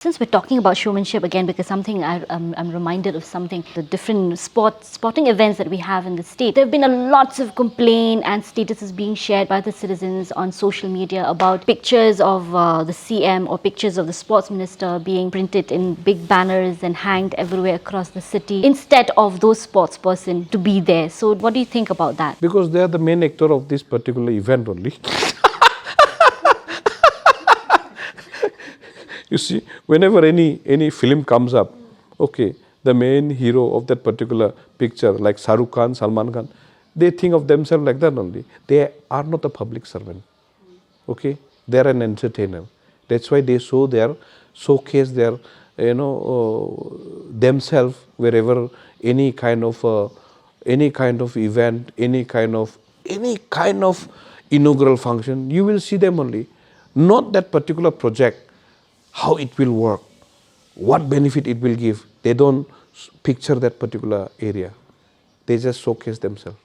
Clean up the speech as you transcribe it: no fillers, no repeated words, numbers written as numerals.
Since we're talking about showmanship again, because something I'm reminded of something, the different sporting events that we have in the state, there have been lots of complaint and statuses being shared by the citizens on social media about pictures of the CM or pictures of the sports minister being printed in big banners and hanged everywhere across the city instead of those sports person to be there. So what do you think about that? Because they are the main actor of this particular event only. You see, whenever any film comes up, okay, the main hero of that particular picture, like Shah Rukh Khan, Salman Khan, they think of themselves like that only. They are not a public servant. Okay, they are an entertainer. That's why they showcase their, themselves wherever any kind of event, any kind of inaugural function. You will see them only. Not that particular project, how it will work, what benefit it will give. They don't picture that particular area. They just showcase themselves.